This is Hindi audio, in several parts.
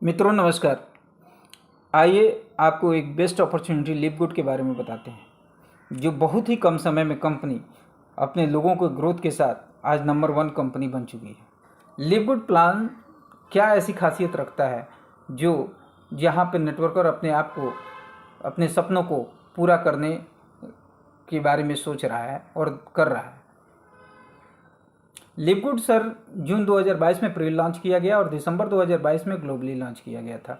मित्रों नमस्कार। आइए आपको एक बेस्ट अपॉर्चुनिटी लिवगुड के बारे में बताते हैं, जो बहुत ही कम समय में कंपनी अपने लोगों को ग्रोथ के साथ आज नंबर 1 कंपनी बन चुकी है। लिवगुड प्लान क्या ऐसी खासियत रखता है जो जहां पर नेटवर्कर अपने आप को, अपने सपनों को पूरा करने के बारे में सोच रहा है और कर रहा है। लिवगुड सर जून 2022 में प्री लॉन्च किया गया और दिसंबर 2022 में ग्लोबली लॉन्च किया गया था।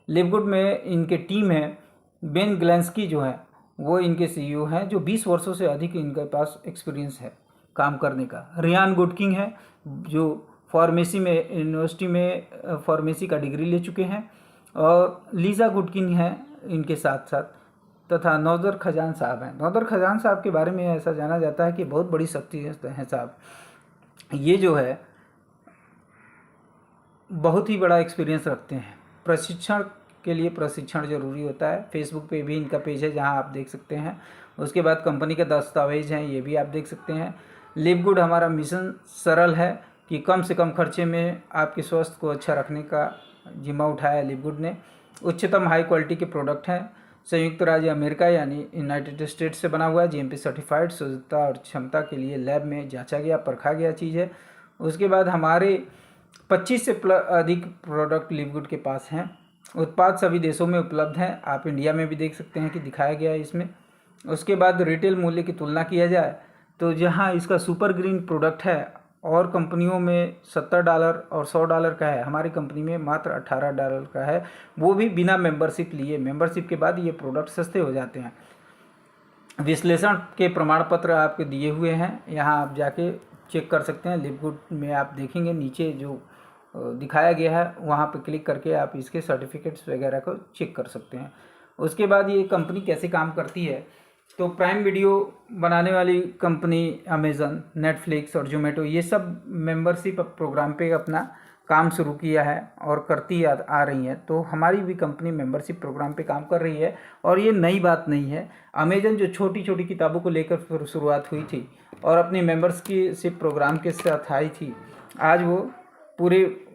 लिवगुड में इनके टीम है, बेन ग्लेंस्की जो है वो इनके सीईओ हैं, जो 20 वर्षों से अधिक इनके पास एक्सपीरियंस है काम करने का। रियान गुडकिंग है जो फार्मेसी में यूनिवर्सिटी में फार्मेसी का डिग्री ले चुके हैं, और लीजा गुडकिंग है इनके साथ साथ, तथा नौदर खजान साहब हैं। नौदर खजान साहब के बारे में ऐसा जाना जाता है कि बहुत बड़ी शख्सियत हैं साहब। ये जो है बहुत ही बड़ा एक्सपीरियंस रखते हैं। प्रशिक्षण के लिए प्रशिक्षण ज़रूरी होता है। फेसबुक पे भी इनका पेज है जहां आप देख सकते हैं। उसके बाद कंपनी के दस्तावेज हैं, ये भी आप देख सकते हैं। लिवगुड हमारा मिशन सरल है कि कम से कम खर्चे में आपके स्वास्थ्य को अच्छा रखने का जिम्मा उठाया लिवगुड ने। उच्चतम हाई क्वालिटी के प्रोडक्ट हैं। संयुक्त राज्य अमेरिका यानी यूनाइटेड स्टेट्स से बना हुआ है। जीएमपी सर्टिफाइड, शुद्धता और क्षमता के लिए लैब में जांचा गया, परखा गया चीज़ है। उसके बाद हमारे 25 से अधिक प्रोडक्ट लिवगुड के पास हैं। उत्पाद सभी देशों में उपलब्ध हैं। आप इंडिया में भी देख सकते हैं कि दिखाया गया है इसमें। उसके बाद रिटेल मूल्य की तुलना किया जाए तो जहां इसका सुपर ग्रीन प्रोडक्ट है और कंपनियों में $70 और $100 का है, हमारी कंपनी में मात्र $18 का है, वो भी बिना मेंबरशिप लिए। मेंबरशिप के बाद ये प्रोडक्ट सस्ते हो जाते हैं। विश्लेषण के प्रमाण पत्र आपके दिए हुए हैं, यहाँ आप जाके चेक कर सकते हैं। लिवगुड में आप देखेंगे नीचे जो दिखाया गया है वहाँ पे क्लिक करके आप इसके सर्टिफिकेट्स वगैरह को चेक कर सकते हैं। उसके बाद ये कंपनी कैसे काम करती है, तो प्राइम वीडियो बनाने वाली कंपनी अमेज़न, नेटफ्लिक्स और जोमेटो ये सब मेंबरशिप प्रोग्राम पे अपना काम शुरू किया है और करती आ रही है। तो हमारी भी कंपनी मेंबरशिप प्रोग्राम पे काम कर रही है और ये नई बात नहीं है। अमेज़न जो छोटी छोटी किताबों को लेकर शुरुआत हुई थी और अपनी मेंबरशिप प्रोग्राम के साथ आई थी, आज वो पूरे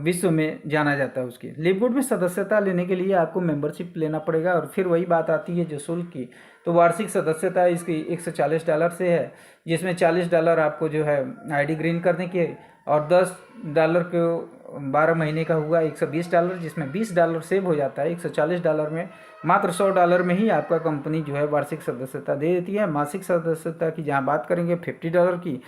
विश्व में जाना जाता है उसकी। लिवगुड में सदस्यता लेने के लिए आपको मेंबरशिप लेना पड़ेगा और फिर वही बात आती है जो शुल्क की। तो वार्षिक सदस्यता इसकी $140 से है, जिसमें $40 आपको जो है आईडी ग्रीन करने के और $10 को 12 महीने का हुआ $120, जिसमें $20 सेव हो जाता है। $140 में मात्र $100 में ही आपका कंपनी जो है वार्षिक सदस्यता दे देती है। मासिक सदस्यता की जहाँ बात करेंगे $50 की,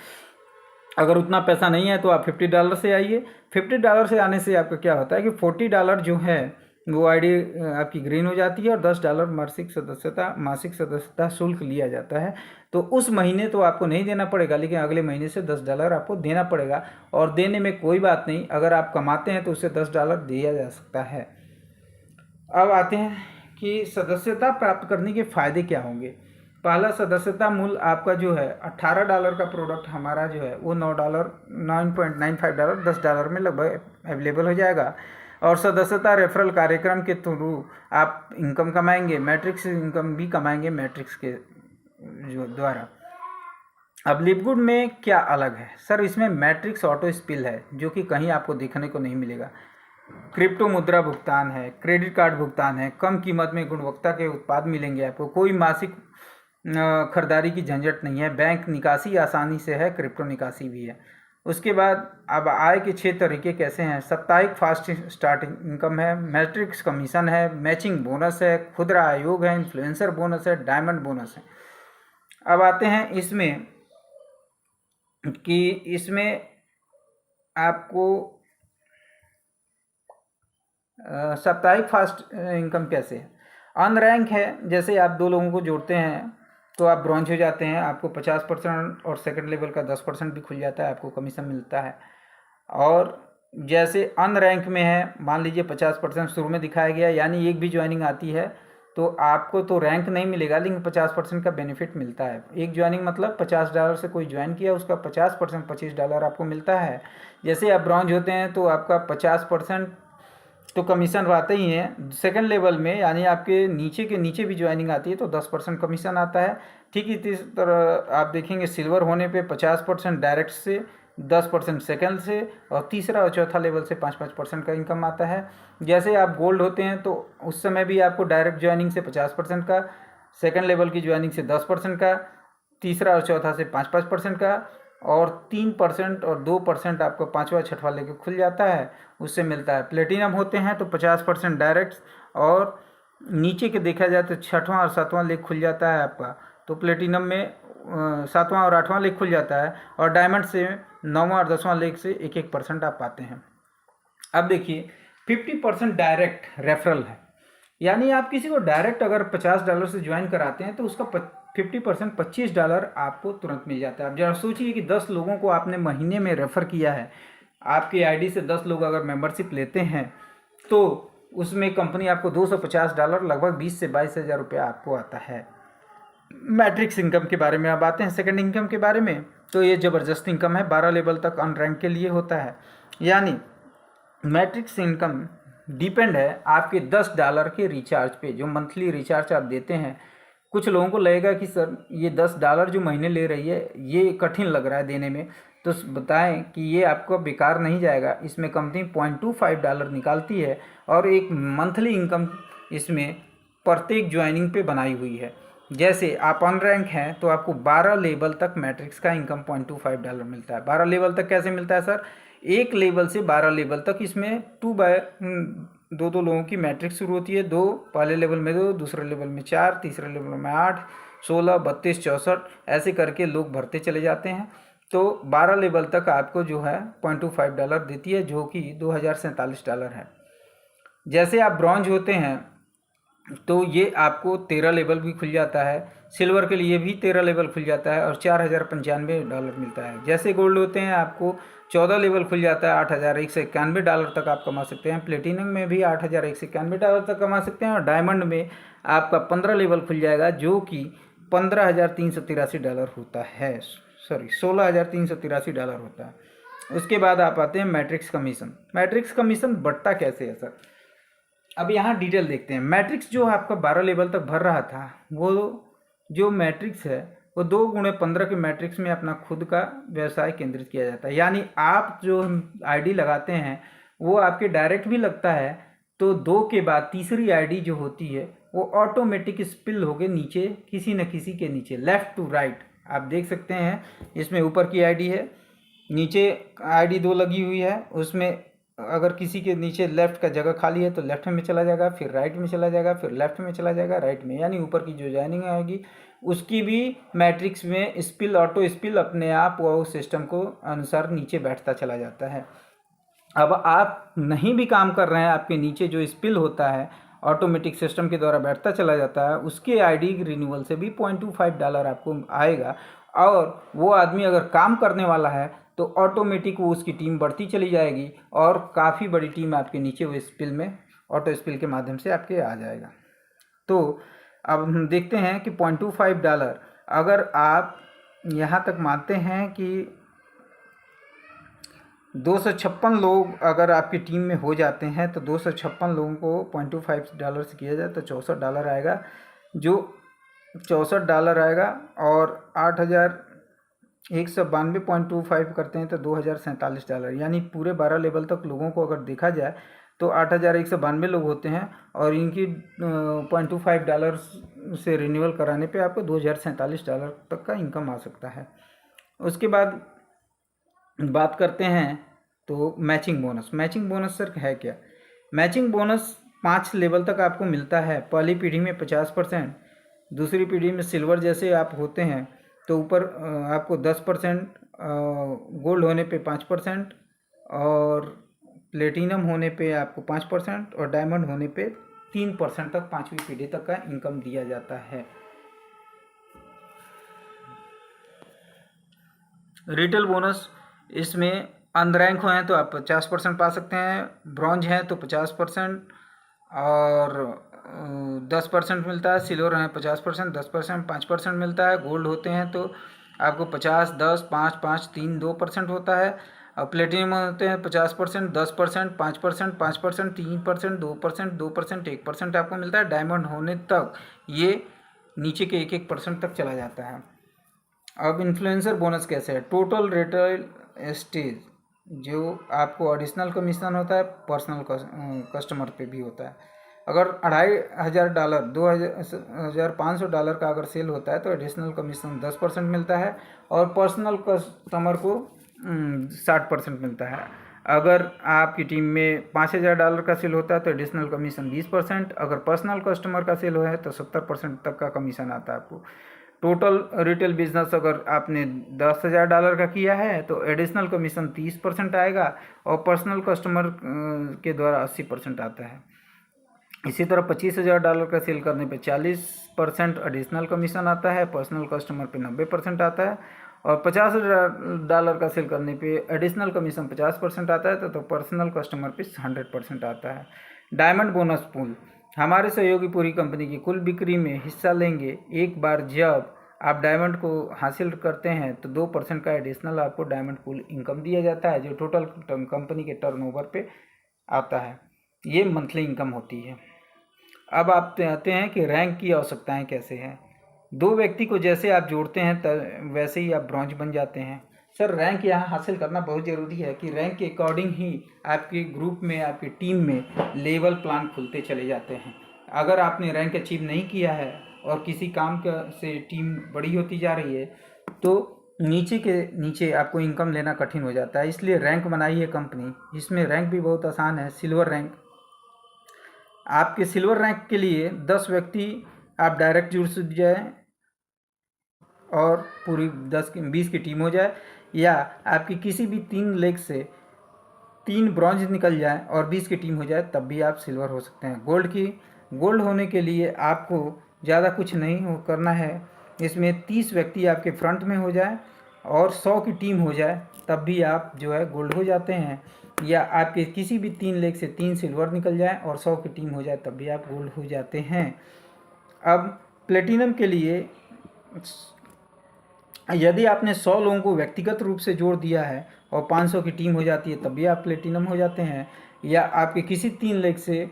अगर उतना पैसा नहीं है तो आप $50 से आइए। $50 से आने से आपका क्या होता है कि $40 जो है वो आईडी आपकी ग्रीन हो जाती है और $10 मासिक सदस्यता शुल्क लिया जाता है। तो उस महीने तो आपको नहीं देना पड़ेगा, लेकिन अगले महीने से $10 आपको देना पड़ेगा। और देने में कोई बात नहीं, अगर आप कमाते हैं तो उससे $10 दिया जा सकता है। अब आते हैं कि सदस्यता प्राप्त करने के फ़ायदे क्या होंगे। पहला, सदस्यता मूल्य आपका जो है $18 का प्रोडक्ट हमारा जो है वो $9.95 $10 में लगभग अवेलेबल हो जाएगा। और सदस्यता रेफरल कार्यक्रम के थ्रू आप इनकम कमाएंगे, मैट्रिक्स इनकम भी कमाएंगे मैट्रिक्स के जो द्वारा। अब लिवगुड में क्या अलग है सर, इसमें मैट्रिक्स ऑटो स्पिल है जो कि कहीं आपको देखने को नहीं मिलेगा। क्रिप्टो मुद्रा भुगतान है, क्रेडिट कार्ड भुगतान है, कम कीमत में गुणवत्ता के उत्पाद मिलेंगे आपको, कोई मासिक खरीदारी की झंझट नहीं है, बैंक निकासी आसानी से है, क्रिप्टो निकासी भी है। उसके बाद अब आय के 6 तरीके कैसे हैं। साप्ताहिक फास्ट स्टार्ट इनकम है, मैट्रिक्स कमीशन है, मैचिंग बोनस है, खुदरा आयोग है, इन्फ्लुएंसर बोनस है, डायमंड बोनस है। अब आते हैं इसमें कि इसमें आपको साप्ताहिक फास्ट इनकम कैसे है। अन रैंक है, जैसे आप 2 लोगों को जोड़ते हैं तो आप ब्रॉन्ज हो जाते हैं, आपको 50% और सेकंड लेवल का 10% भी खुल जाता है, आपको कमीशन मिलता है। और जैसे अन रैंक में है, मान लीजिए 50% शुरू में दिखाया गया, यानी एक भी ज्वाइनिंग आती है तो आपको तो रैंक नहीं मिलेगा, लेकिन 50% का बेनिफिट मिलता है। एक ज्वाइनिंग मतलब $50 से कोई ज्वाइन किया, उसका 50% $25 आपको मिलता है। जैसे आप ब्रॉन्ज होते हैं तो आपका 50% तो कमीशन आते ही हैं। सेकंड लेवल में यानी आपके नीचे के नीचे भी ज्वाइनिंग आती है तो 10% कमीशन आता है। ठीक इसी तरह आप देखेंगे सिल्वर होने पे 50% डायरेक्ट से 10% सेकंड से, और तीसरा और चौथा लेवल से 5-5% का इनकम आता है। जैसे आप गोल्ड होते हैं तो उस समय भी आपको डायरेक्ट ज्वाइनिंग से 50% का, सेकंड लेवल की ज्वाइनिंग से 10% का, तीसरा और चौथा से 5-5% का, और 3% और 2% आपको पाँचवा छठवा लेके खुल जाता है, उससे मिलता है। प्लेटिनम होते हैं तो 50% डायरेक्ट, और नीचे के देखा जाए तो छठवां और सातवां लेग खुल जाता है आपका, तो प्लेटिनम में सातवां और आठवां लेग खुल जाता है, और डायमंड से नौवां और 10वां लेग से 1-1% आप पाते हैं। अब देखिए 50% डायरेक्ट रेफरल है, यानी आप किसी को डायरेक्ट अगर $50 से ज्वाइन कराते हैं तो उसका 50% $25 आपको तुरंत मिल जाता है। अब जरा सोचिए कि 10 लोगों को आपने महीने में रेफ़र किया है, आपकी आईडी से 10 लोग अगर मेंबरशिप लेते हैं तो उसमें कंपनी आपको $250 लगभग 20 से 22 हज़ार रुपया आपको आता है। मैट्रिक्स इनकम के बारे में अब आते हैं सेकंड इनकम के बारे में। तो ये ज़बरदस्त इनकम है, 12 लेवल तक अनरैंक के लिए होता है। यानी मैट्रिक्स इनकम डिपेंड है आपके $10 के रिचार्ज पे, जो मंथली रिचार्ज आप देते हैं। कुछ लोगों को लगेगा कि सर ये $10 जो महीने ले रही है ये कठिन लग रहा है देने में, तो बताएं कि ये आपको बेकार नहीं जाएगा। इसमें कंपनी $0.25 निकालती है, और एक मंथली इनकम इसमें प्रत्येक ज्वाइनिंग पे बनाई हुई है। जैसे आप अनरैंक हैं तो आपको 12 लेवल तक मैट्रिक्स का इनकम $0.25 मिलता है। 12 लेवल तक कैसे मिलता है सर? एक लेवल से 12 लेवल तक इसमें 2 लोगों की मैट्रिक्स शुरू होती है। 2 पहले लेवल में 2, दूसरे लेवल में 4, तीसरे लेवल में 8, 16, 32, 64 ऐसे करके लोग भरते चले जाते हैं। तो 12 लेवल तक आपको जो है $0.25 देती है, जो कि $2047 है। जैसे आप ब्रॉन्ज होते हैं तो ये आपको 13 लेवल भी खुल जाता है, सिल्वर के लिए भी 13 लेवल खुल जाता है, और $4095 मिलता है। जैसे गोल्ड होते हैं आपको 14 लेवल खुल जाता है, $8191 तक आप कमा सकते हैं। प्लेटिनम में भी $8191 तक कमा सकते हैं, और डायमंड में आपका 15 लेवल खुल जाएगा, जो कि $15,383 होता है, सॉरी $16,383 होता है। उसके बाद आप आते हैं मैट्रिक्स कमीशन। मैट्रिक्स कमीशन बढ़ता कैसे है सर? अब यहाँ डिटेल देखते हैं। मैट्रिक्स जो आपका 12 लेवल तक भर रहा था, वो जो मैट्रिक्स है वो 2x15 के मैट्रिक्स में अपना खुद का व्यवसाय केंद्रित किया जाता है। यानी आप जो आईडी लगाते हैं वो आपके डायरेक्ट भी लगता है, तो 2 के बाद तीसरी आईडी जो होती है वो ऑटोमेटिक स्पिल होके नीचे किसी न किसी के नीचे लेफ़्ट टू राइट आप देख सकते हैं। इसमें ऊपर की आईडी है, नीचे आईडी 2 लगी हुई है, उसमें अगर किसी के नीचे लेफ़्ट का जगह खाली है तो लेफ़्ट में चला जाएगा, फिर राइट में चला जाएगा, फिर लेफ़्ट में चला जाएगा, राइट में। यानी ऊपर की जो ज्वाइनिंग आएगी उसकी भी मैट्रिक्स में स्पिल, ऑटो स्पिल अपने आप वो सिस्टम को अनुसार नीचे बैठता चला जाता है। अब आप नहीं भी काम कर रहे हैं, आपके नीचे जो स्पिल होता है ऑटोमेटिक सिस्टम के द्वारा बैठता चला जाता है, उसके आईडी रिन्यूअल से भी $0.25 आपको आएगा। और वो आदमी अगर काम करने वाला है तो ऑटोमेटिक वो उसकी टीम बढ़ती चली जाएगी, और काफ़ी बड़ी टीम आपके नीचे वो स्पिल में ऑटो स्पिल के माध्यम से आपके आ जाएगा। तो अब हम देखते हैं कि $0.25 अगर आप यहाँ तक मानते हैं कि 256 लोग अगर आपकी टीम में हो जाते हैं, तो 256 लोगों को $0.25 से किया जाए तो $64 आएगा, जो $64 आएगा। और 8,192.25 करते हैं तो $2047, यानी पूरे 12 लेवल तक लोगों को अगर देखा जाए तो 8,192 लोग होते हैं, और इनकी $0.25 से रिन्यूअल कराने पे आपको $2047 तक का इनकम आ सकता है। उसके बाद बात करते हैं तो matching bonus. Matching bonus sir है क्या? मैचिंग बोनस 5 लेवल तक आपको मिलता है। पहली पीढ़ी में 50%, दूसरी पीढ़ी में सिल्वर जैसे आप होते हैं तो ऊपर आपको 10%, गोल्ड होने पे 5%, और प्लेटिनम होने पे आपको 5%, और डायमंड होने पे 3% तक 5वीं पीढ़ी तक का इनकम दिया जाता है। रिटेल बोनस, इसमें अनरैंक हैं तो आप 50% पा सकते हैं, ब्रॉन्ज हैं तो 50%, और 10% मिलता है। सिल्वर हैं 50%, 10%, 5% मिलता है। गोल्ड होते हैं तो आपको 50, 10, 5, 5, 3, 2% होता है। और प्लेटिनम होते हैं 50%, 10%, 5%, 5%, 3%, 2%, 2%, 1% आपको मिलता है। डायमंड होने तक ये नीचे के 1-1% तक चला जाता है। अब इन्फ्लुएंसर बोनस कैसे है? टोटल रिटेल स्टेज जो आपको एडिशनल कमीशन होता है पर्सनल कस्टमर पे भी होता है। अगर $2500 $2500 का अगर सेल होता है तो एडिशनल कमीशन 10% मिलता है और पर्सनल कस्टमर को 60% मिलता है। अगर आपकी टीम में $5000 का सेल होता है तो एडिशनल कमीशन 20%, अगर पर्सनल कस्टमर का सेल है तो 70% तक का कमीशन आता है आपको। टोटल रिटेल बिजनेस अगर आपने $10,000 का किया है तो एडिशनल कमीशन 30% आएगा और पर्सनल कस्टमर के द्वारा 80% आता है। इसी तरह $25,000 का सेल करने पे 40% एडिशनल कमीशन आता है, पर्सनल कस्टमर पे 90% आता है और $50,000 का सेल करने पे एडिशनल कमीशन 50% आता है तो पर्सनल कस्टमर पे 100% आता है। डायमंड बोनस पूल हमारे सहयोगी पूरी कंपनी की कुल बिक्री में हिस्सा लेंगे। एक बार जब आप डायमंड को हासिल करते हैं तो 2% का एडिशनल आपको डायमंड पूल इनकम दिया जाता है जो टोटल कंपनी के टर्नओवर पे आता है। ये मंथली इनकम होती है। अब आप आते हैं कि रैंक की आवश्यकताएं कैसे हैं। 2 व्यक्ति को जैसे आप जोड़ते हैं वैसे ही आप ब्रॉन्ज बन जाते हैं। सर रैंक यहाँ हासिल करना बहुत ज़रूरी है कि रैंक के अकॉर्डिंग ही आपके ग्रुप में आपकी टीम में लेवल प्लान खुलते चले जाते हैं। अगर आपने रैंक अचीव नहीं किया है और किसी काम से टीम बड़ी होती जा रही है तो नीचे के नीचे आपको इनकम लेना कठिन हो जाता है। इसलिए रैंक बनाई है कंपनी। इसमें रैंक भी बहुत आसान है। सिल्वर रैंक, आपके सिल्वर रैंक के लिए 10 व्यक्ति आप डायरेक्ट जुड़ जाए और पूरी 10-20 की टीम हो जाए, या आपकी किसी भी 3 लेग से 3 ब्रॉन्ज निकल जाए और 20 की टीम हो जाए तब भी आप सिल्वर हो सकते हैं। गोल्ड होने के लिए आपको ज़्यादा कुछ नहीं करना है। इसमें 30 व्यक्ति आपके फ्रंट में हो जाए और 100 की टीम हो जाए तब भी आप जो है गोल्ड हो जाते हैं, या आपके किसी भी 3 लेग से 3 सिल्वर निकल जाए और 100 की टीम हो जाए तब भी आप गोल्ड हो जाते हैं। अब प्लेटिनम के लिए यदि आपने 100 लोगों को व्यक्तिगत रूप से जोड़ दिया है और 500 की टीम हो जाती है तब भी आप प्लेटिनम हो जाते हैं, या आपके किसी 3 लेग से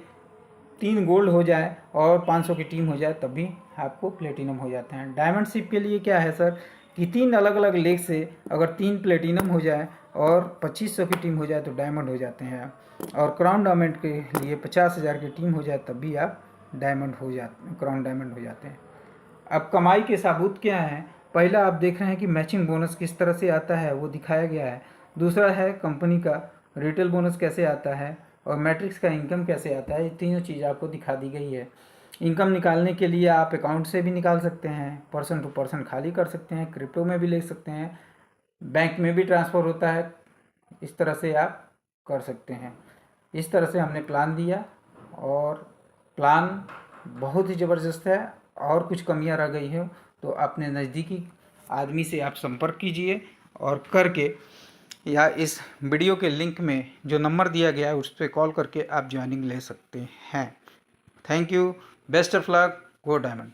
3 गोल्ड हो जाए और 500 की टीम हो जाए तब भी आपको प्लेटिनम हो जाते हैं। डायमंड शिप के लिए क्या है सर कि 3 अलग अलग लेग से अगर 3 प्लेटिनम हो जाए और 2500 की टीम हो जाए तो डायमंड हो जाते हैं, और क्राउन डायमंड के लिए 50,000 की टीम हो जाए तब भी आप क्राउन डायमंड हो जाते हैं। अब कमाई के सबूत क्या हैं? पहला आप देख रहे हैं कि मैचिंग बोनस किस तरह से आता है वो दिखाया गया है। दूसरा है कंपनी का रिटेल बोनस कैसे आता है और मैट्रिक्स का इनकम कैसे आता है। ये तीनों चीज़ आपको दिखा दी गई है। इनकम निकालने के लिए आप अकाउंट से भी निकाल सकते हैं, पर्सन टू पर्सन खाली कर सकते हैं, क्रिप्टो में भी ले सकते हैं, बैंक में भी ट्रांसफ़र होता है। इस तरह से आप कर सकते हैं। इस तरह से हमने प्लान दिया और प्लान बहुत ही ज़बरदस्त है। और कुछ कमियां रह गई हैं तो अपने नज़दीकी आदमी से आप संपर्क कीजिए और करके, या इस वीडियो के लिंक में जो नंबर दिया गया है उस पर कॉल करके आप ज्वाइनिंग ले सकते हैं। Thank you, best of luck, go diamond.